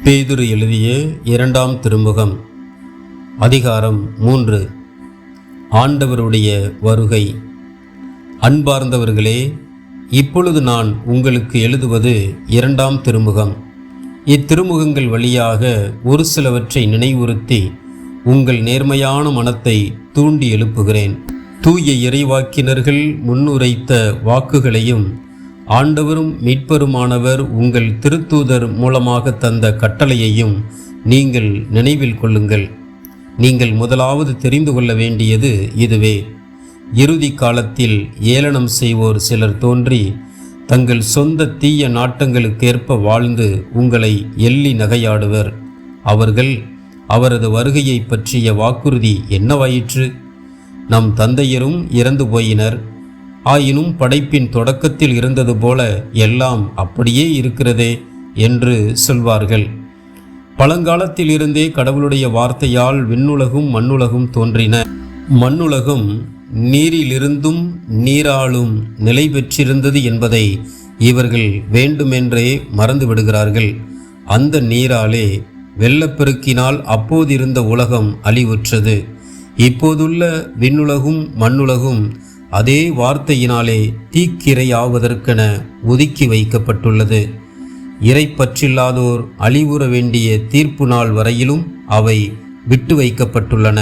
பேதுரு எழுதிய 2ஆம் திருமுகம் அதிகாரம் 3. ஆண்டவருடைய வருகை. அன்பார்ந்தவர்களே, இப்பொழுது நான் உங்களுக்கு எழுதுவது 2ஆம் திருமுகம். இத்திருமுகங்கள் வழியாக ஒரு சிலவற்றை நினைவுறுத்தி உங்கள் நேர்மையான மனத்தை தூண்டி எழுப்புகிறேன். தூய இறைவாக்கினர்கள் முன்னுரைத்த வாக்குகளையும் ஆண்டவரும் மீட்பருமானவர் உங்கள் திருத்தூதர் மூலமாக தந்த கட்டளையையும் நீங்கள் நினைவில் கொள்ளுங்கள். நீங்கள் முதலாவது தெரிந்து கொள்ள வேண்டியது இதுவே: இறுதி காலத்தில் ஏளனம் செய்வோர் சிலர் தோன்றி தங்கள் சொந்த தீய நாட்டங்களுக்கேற்ப வாழ்ந்து உங்களை எள்ளி நகையாடுவர். அவர்கள் அவரது வருகையை பற்றிய வாக்குறுதி என்னவாயிற்று? நம் தந்தையரும் இறந்து போயினர், ஆயினும் படைப்பின் தொடக்கத்தில் இருந்தது போல எல்லாம் அப்படியே இருக்கிறதே என்று சொல்வார்கள். பழங்காலத்தில் இருந்தே கடவுளுடைய வார்த்தையால் விண்ணுலகும் மண்ணுலகும் தோன்றின. மண்ணுலகம் நீரிலிருந்தும் நீராலும் நிலை பெற்றிருந்தது என்பதை இவர்கள் வேண்டுமென்றே மறந்து விடுகிறார்கள். அந்த நீராலே வெள்ளப்பெருக்கினால் அப்போதிருந்த உலகம் அழிவுற்றது. இப்போதுள்ள விண்ணுலகும் மண்ணுலகும் அதே வார்த்தையினாலே தீக்கிரையாவதற்கென ஒதுக்கி வைக்கப்பட்டுள்ளது. இறைப்பற்றில்லாதோர் அழிவுற வேண்டிய தீர்ப்பு நாள் வரையிலும் அவை விட்டு வைக்கப்பட்டுள்ளன.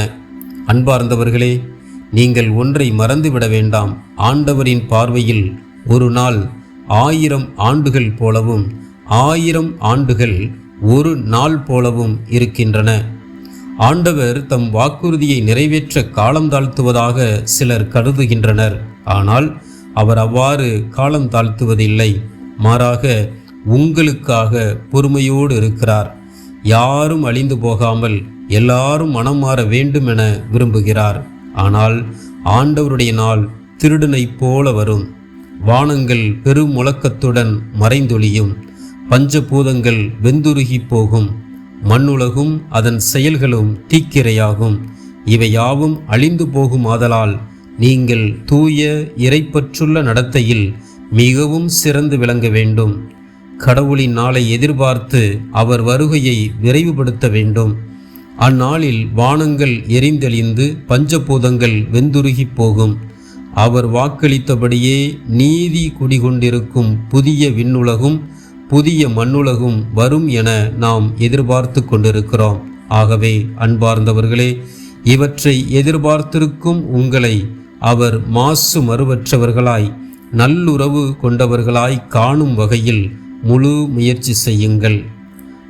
அன்பார்ந்தவர்களே, நீங்கள் ஒன்றை மறந்துவிட வேண்டாம். ஆண்டவரின் பார்வையில் ஒரு நாள் 1000 ஆண்டுகள் போலவும் 1000 ஆண்டுகள் ஒரு நாள் போலவும் இருக்கின்றன. ஆண்டவர் தம் வாக்குறுதியை நிறைவேற்ற காலம் தாழ்த்துவதாக சிலர் கருதுகின்றனர். ஆனால் அவர் அவ்வாறு காலம் தாழ்த்துவதில்லை. மாறாக உங்களுக்காக பொறுமையோடு இருக்கிறார். யாரும் அழிந்து போகாமல் எல்லாரும் மனம் மாற வேண்டும் என விரும்புகிறார். ஆனால் ஆண்டவருடைய நாள் திருடனைப் போல வரும். வானங்கள் பெரும் முழக்கத்துடன் மறைந்தொழியும். பஞ்சபூதங்கள் வெந்துருகி போகும். மண்ணுலகும் அதன் செயல்களும் தீக்கிரையாகும். இவை யாவும் அழிந்து போகும். ஆதலால் நீங்கள் தூய இறைப்பற்றுள்ள நடத்தையில் மிகவும் சிறந்து விளங்க வேண்டும். கடவுளின் நாளை எதிர்பார்த்து அவர் வருகையை விரைவுபடுத்த வேண்டும். அந்நாளில் வானங்கள் எரிந்தெளிந்து பஞ்சபூதங்கள் வெந்துருகி போகும். அவர் வாக்களித்தபடியே நீதி குடிகொண்டிருக்கும் புதிய விண்ணுலகும் புதிய மண்ணுலகும் வரும் என நாம் எதிர்பார்த்து கொண்டிருக்கிறோம். ஆகவே அன்பார்ந்தவர்களே, இவற்றை எதிர்பார்த்திருக்கும் உங்களை அவர் மாசு மறுவற்றவர்களாய் நல்லுறவு கொண்டவர்களாய் காணும் வகையில் முழு முயற்சி செய்யுங்கள்.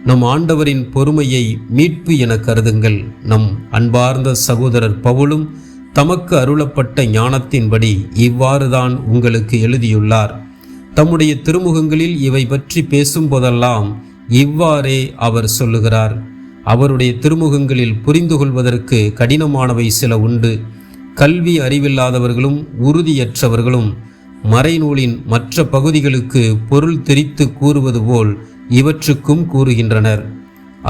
நம் ஆண்டவரின் பொறுமையை மீட்பு என கருதுங்கள். நம் அன்பார்ந்த சகோதரர் பவுலும் தமக்கு அருளப்பட்ட ஞானத்தின்படி இவ்வாறுதான் உங்களுக்கு எழுதியுள்ளார். தம்முடைய திருமுகங்களில் இவை பற்றி பேசும்போதெல்லாம் இவ்வாறே அவர் சொல்லுகிறார். அவருடைய திருமுகங்களில் புரிந்து கொள்வதற்கு கடினமானவை சில உண்டு. கல்வி அறிவில்லாதவர்களும் உறுதியற்றவர்களும் மறைநூலின் மற்ற பகுதிகளுக்கு பொருள் திரித்து கூறுவது போல் இவற்றுக்கும் கூறுகின்றனர்.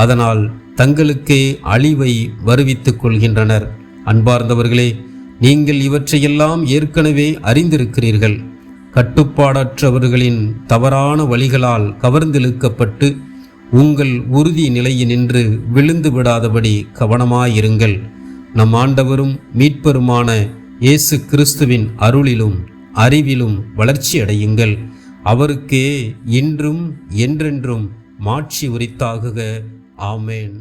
அதனால் தங்களுக்கே அழிவை வருவித்துக் கொள்கின்றனர். அன்பார்ந்தவர்களே, நீங்கள் இவற்றையெல்லாம் ஏற்கனவே அறிந்திருக்கிறீர்கள். கட்டுப்பாடற்றவர்களின் தவறான வழிகளால் கவர்ந்திழுக்கப்பட்டு உங்கள் உறுதி நிலையினின்று விழுந்து விடாதபடி கவனமாயிருங்கள். நம் ஆண்டவரும் மீட்பருமான இயேசு கிறிஸ்துவின் அருளிலும் அறிவிலும் வளர்ச்சி அடையுங்கள். அவருக்கே இன்றும் என்றென்றும் மாட்சி உரித்தாகுக. ஆமேன்.